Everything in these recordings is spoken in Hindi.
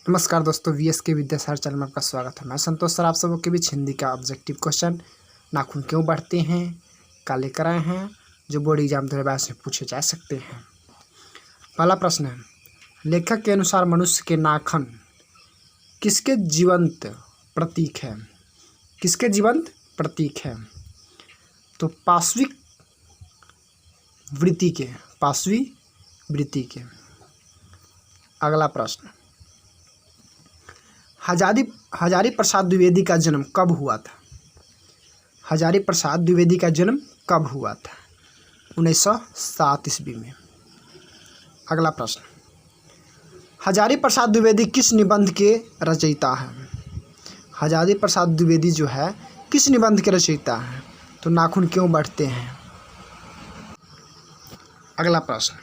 नमस्कार दोस्तों, वीएस के विद्यासागर चैनल में आपका स्वागत है। मैं संतोष सर आप सबों के बीच हिंदी का ऑब्जेक्टिव क्वेश्चन नाखून क्यों बढ़ते हैं का लेकर आए हैं, जो बोर्ड एग्जाम 2022 में पूछे जा सकते हैं। पहला प्रश्न है, लेखक के अनुसार मनुष्य के नाखून किसके जीवंत प्रतीक है? किसके जीवंत प्रतीक है? तो पाशविक वृत्ति के, पाशवी वृत्ति के। अगला प्रश्न, हजारी प्रसाद द्विवेदी का जन्म कब हुआ था? हजारी प्रसाद द्विवेदी का जन्म कब हुआ था? 1907 ईस्वी में। अगला प्रश्न, हजारी प्रसाद द्विवेदी किस निबंध के रचयिता हैं? हजारी प्रसाद द्विवेदी जो है किस निबंध के रचयिता हैं? तो नाखून क्यों बढ़ते हैं। अगला प्रश्न,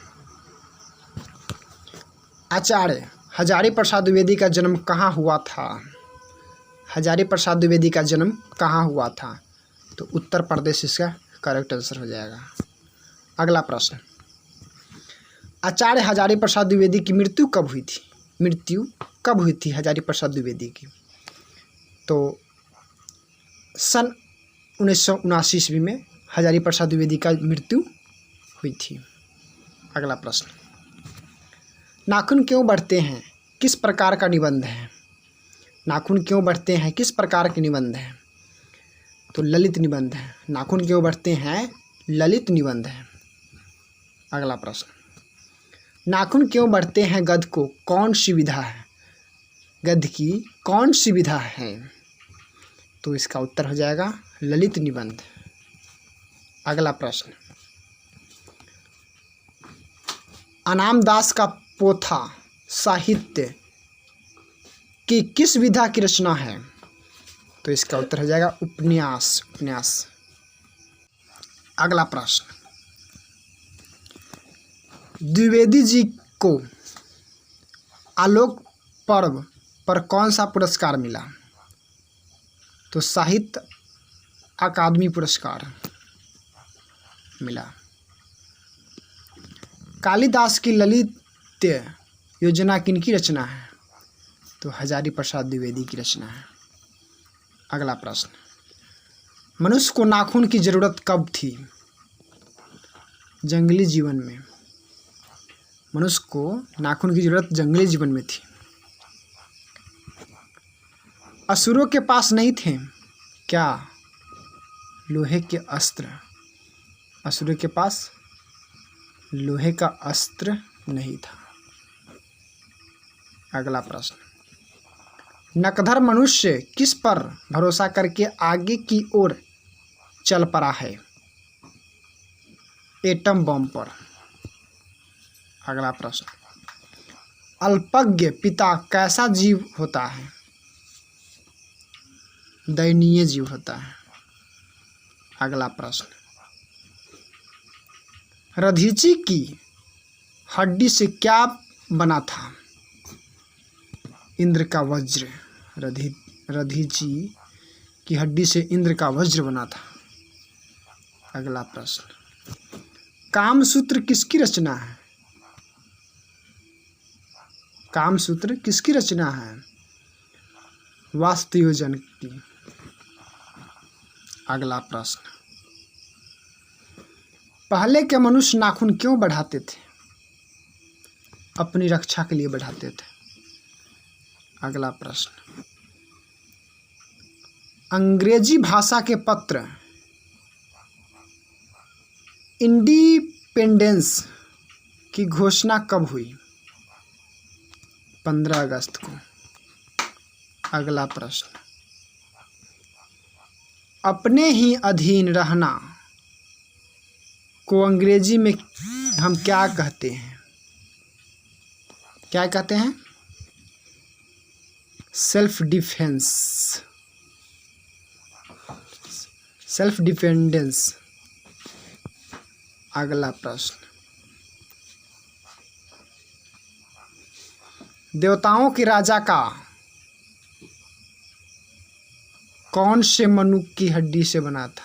आचार्य हजारी प्रसाद द्विवेदी का जन्म कहाँ हुआ था? हजारी प्रसाद द्विवेदी का जन्म कहाँ हुआ था? तो उत्तर प्रदेश इसका करेक्ट आंसर हो जाएगा। अगला प्रश्न, आचार्य हजारी प्रसाद द्विवेदी की मृत्यु कब हुई थी? मृत्यु कब हुई थी हजारी प्रसाद द्विवेदी की? तो सन 1979 ईस्वी में हजारी प्रसाद द्विवेदी का मृत्यु हुई थी। अगला प्रश्न, नाखून क्यों बढ़ते हैं किस प्रकार का निबंध है? नाखून क्यों बढ़ते हैं किस प्रकार के निबंध है? तो ललित निबंध है। नाखून क्यों बढ़ते हैं ललित निबंध है। अगला प्रश्न, नाखून क्यों बढ़ते हैं गद्य को कौन सी विधा है? गद्य की कौन सी विधा है? तो इसका उत्तर हो जाएगा ललित निबंध। अगला प्रश्न, अनामदास का पोथा साहित्य की किस विधा की रचना है? तो इसका उत्तर हो जाएगा उपन्यास। उपन्यास। अगला प्रश्न, द्विवेदी जी को आलोक पर्व पर कौन सा पुरस्कार मिला? तो साहित्य अकादमी पुरस्कार मिला। कालिदास की ललित योजना किनकी रचना है? तो हजारी प्रसाद द्विवेदी की रचना है। अगला प्रश्न, मनुष्य को नाखून की जरूरत कब थी? जंगली जीवन में। मनुष्य को नाखून की जरूरत जंगली जीवन में थी। असुरों के पास नहीं थे क्या लोहे के अस्त्र? असुरों के पास लोहे का अस्त्र नहीं था। अगला प्रश्न, नकधर मनुष्य किस पर भरोसा करके आगे की ओर चल पड़ा है? एटम बम पर। अगला प्रश्न, अल्पज्ञ पिता कैसा जीव होता है? दयनीय जीव होता है। अगला प्रश्न, रधीची की हड्डी से क्या बना था? इंद्र का वज्र। रधीची की हड्डी से इंद्र का वज्र बना था। अगला प्रश्न, कामसूत्र किसकी रचना है? कामसूत्र किसकी रचना है? वास्तुयोजन की। अगला प्रश्न, पहले के मनुष्य नाखून क्यों बढ़ाते थे? अपनी रक्षा के लिए बढ़ाते थे। अगला प्रश्न, अंग्रेजी भाषा के पत्र इंडिपेंडेंस की घोषणा कब हुई? 15 अगस्त को। अगला प्रश्न, अपने ही अधीन रहना को अंग्रेजी में हम क्या कहते हैं? क्या कहते हैं? सेल्फ डिफेंस, सेल्फ डिफेंडेंस। अगला प्रश्न, देवताओं के राजा का कौन से मनुष्य की हड्डी से बना था?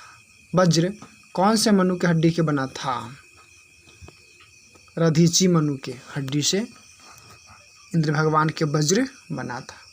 वज्र कौन से मनुष्य की हड्डी के बना था? रधीची मनु के हड्डी से इंद्र भगवान के वज्र बना था।